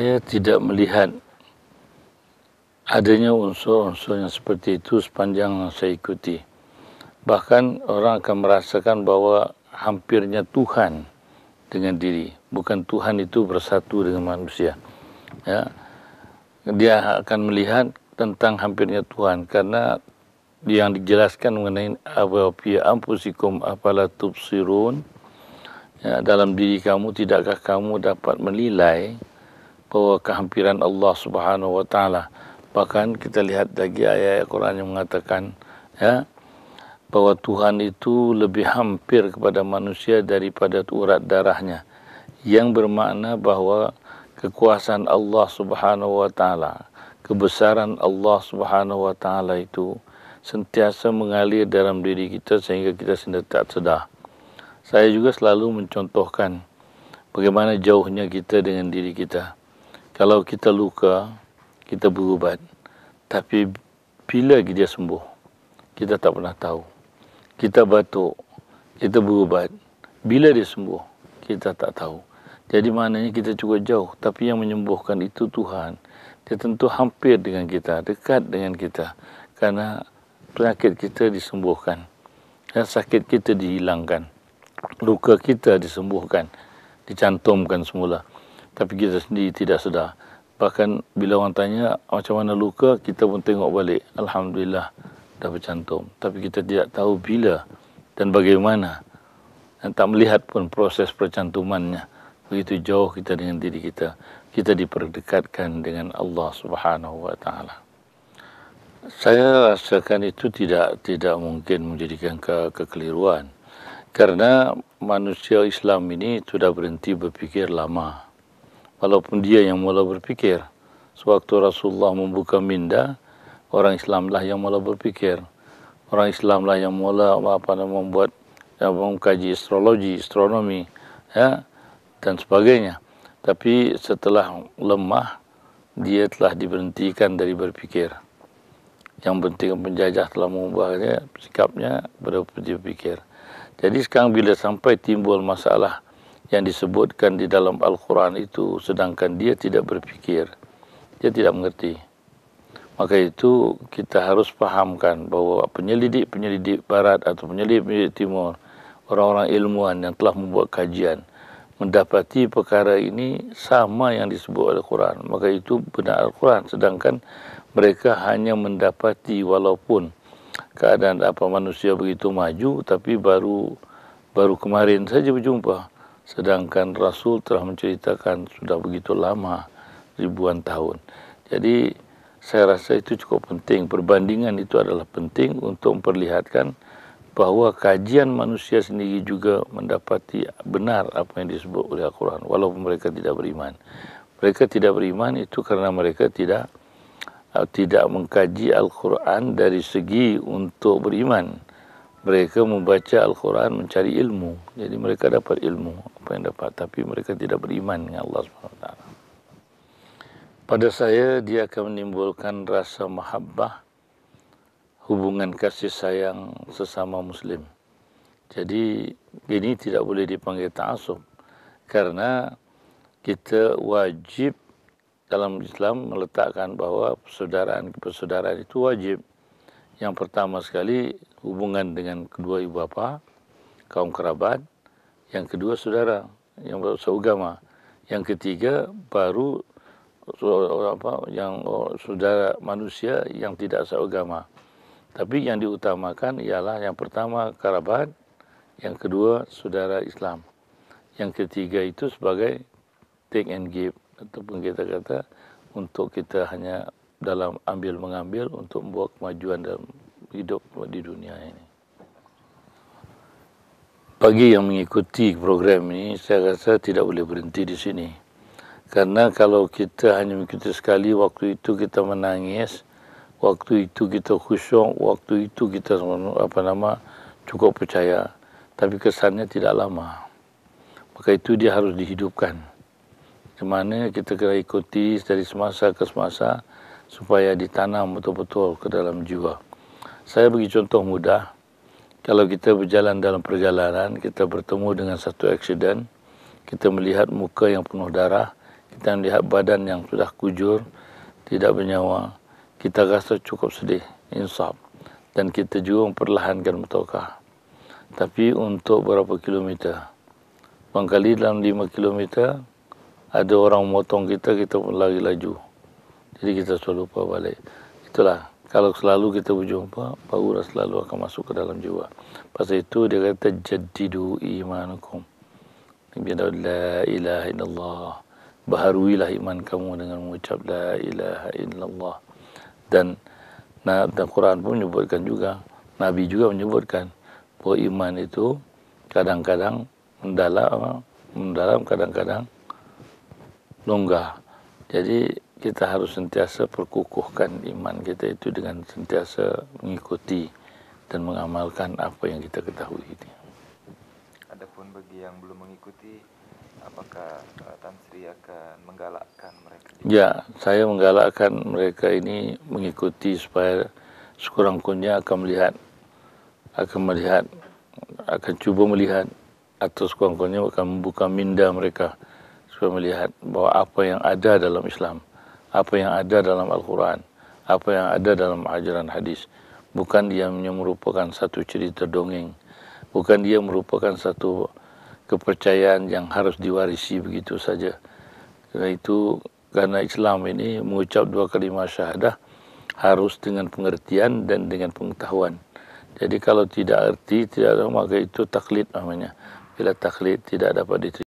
Saya tidak melihat adanya unsur-unsur yang seperti itu sepanjang yang saya ikuti. Bahkan orang akan merasakan bahwa hampirnya Tuhan dengan diri. Bukan Tuhan itu bersatu dengan manusia. Ya. Dia akan melihat tentang hampirnya Tuhan karena yang dijelaskan mengenai awafi anfusikum afala tubsirun. Ya, dalam diri kamu tidakkah kamu dapat menilai bahwa kehampiran Allah Subhanahu wa taala. Bahkan kita lihat lagi ayat Quran yang mengatakan ya bahwa Tuhan itu lebih hampir kepada manusia daripada urat darahnya, yang bermakna bahwa kekuasaan Allah Subhanahu wa taala, kebesaran Allah Subhanahu wa taala itu sentiasa mengalir dalam diri kita sehingga kita sendiri tak sedar. Saya juga selalu mencontohkan bagaimana jauhnya kita dengan diri kita. Kalau kita luka, kita berubat. Tapi bila dia sembuh, kita tak pernah tahu. Kita batuk, kita berubat. Bila dia sembuh, kita tak tahu. Jadi maknanya kita cukup jauh. Tapi yang menyembuhkan itu Tuhan. Dia tentu hampir dengan kita, dekat dengan kita. Karena penyakit kita disembuhkan. Dan sakit kita dihilangkan. Luka kita disembuhkan, dicantumkan semula. Tapi kita sendiri tidak sedar. Bahkan bila orang tanya macam mana luka, kita pun tengok balik. Alhamdulillah dah bercantum. Tapi kita tidak tahu bila dan bagaimana. Dan tak melihat pun proses percantumannya. Begitu jauh kita dengan diri kita. Kita diperdekatkan dengan Allah Subhanahu wa taala. Saya rasakan itu tidak mungkin menjadikan kekeliruan. Karena manusia Islam ini sudah berhenti berfikir lama. Walaupun dia yang mula berfikir. Sewaktu Rasulullah membuka minda, orang Islamlah yang mula berfikir. Orang Islamlah yang mula membuat mengkaji astrologi, astronomi, ya, dan sebagainya. Tapi setelah lemah, dia telah diberhentikan dari berfikir. Yang penting penjajah telah mengubahnya, sikapnya berpikir. Jadi sekarang bila sampai timbul masalah yang disebutkan di dalam Al-Quran itu, sedangkan dia tidak berfikir, dia tidak mengerti. Maka itu kita harus fahamkan bahawa penyelidik-penyelidik barat atau penyelidik-penyelidik timur, orang-orang ilmuwan yang telah membuat kajian, mendapati perkara ini sama yang disebut Al-Quran. Maka itu benar Al-Quran. Sedangkan mereka hanya mendapati walaupun keadaan manusia begitu maju, tapi baru kemarin saja berjumpa. Sedangkan Rasul telah menceritakan sudah begitu lama, ribuan tahun. Jadi saya rasa itu cukup penting. Perbandingan itu adalah penting untuk memperlihatkan bahawa kajian manusia sendiri juga mendapati benar apa yang disebut oleh Al-Quran, walaupun mereka tidak beriman. Mereka tidak beriman itu karena mereka tidak mengkaji Al-Quran dari segi untuk beriman. Mereka membaca Al-Quran mencari ilmu. Jadi mereka dapat ilmu apa yang dapat, tapi mereka tidak beriman dengan Allah SWT. Pada saya dia akan menimbulkan rasa mahabbah, hubungan kasih sayang sesama muslim. Jadi ini tidak boleh dipanggil ta'assub, karena kita wajib dalam Islam meletakkan bahawa persaudaraan itu wajib. Yang pertama sekali hubungan dengan kedua ibu bapa, kaum kerabat. Yang kedua saudara yang seagama. Yang ketiga baru saudara manusia yang tidak seagama. Tapi yang diutamakan ialah yang pertama kerabat, yang kedua saudara Islam. Yang ketiga itu sebagai take and give, ataupun kita kata untuk kita hanya dalam ambil mengambil untuk membuat kemajuan dalam hidup di dunia ini. Bagi yang mengikuti program ini, saya rasa tidak boleh berhenti di sini. Karena kalau kita hanya mengikuti sekali, waktu itu kita menangis, waktu itu kita khusyuk, waktu itu kita cukup percaya, tapi kesannya tidak lama. Maka itu dia harus dihidupkan. Di mana kita kena ikuti dari semasa ke semasa supaya ditanam betul-betul ke dalam jiwa. Saya bagi contoh mudah. Kalau kita berjalan dalam perjalanan, kita bertemu dengan satu aksiden, kita melihat muka yang penuh darah, kita melihat badan yang sudah kujur, tidak bernyawa, kita rasa cukup sedih, insaf. Dan kita juga memperlahankan mutaukah. Tapi untuk berapa kilometer? Barangkali dalam 5 kilometer, ada orang memotong kita, kita pun lari laju. Jadi kita selalu lupa balik. Itulah, kalau selalu kita berjumpa, barulah selalu akan masuk ke dalam jiwa. Pasal itu dia kata, jaddidu imanukum. La ilaha illallah. Baharuilah iman kamu dengan mengucap la ilaha illallah. Dan Quran pun menyebutkan juga, Nabi juga menyebutkan bahwa iman itu kadang-kadang mendalam, kadang-kadang longgar. Jadi kita harus sentiasa perkukuhkan iman kita itu dengan sentiasa mengikuti dan mengamalkan apa yang kita ketahui ini. Adapun bagi yang belum mengikuti, apakah Tan Sri akan menggalakkan mereka? Ya, saya menggalakkan mereka ini mengikuti supaya sekurang-kurangnya akan cuba melihat, atau sekurang-kurangnya akan membuka minda mereka supaya melihat bahwa apa yang ada dalam Islam, apa yang ada dalam Al-Quran, apa yang ada dalam ajaran hadis, bukan dia merupakan satu cerita dongeng, bukan dia merupakan satu kepercayaan yang harus diwarisi begitu saja. Karena Islam ini mengucap 2 kalimah syahadah harus dengan pengertian dan dengan pengetahuan. Jadi kalau tidak erti, tidak ada, maka itu taklid namanya. Bila taklid tidak dapat diterima.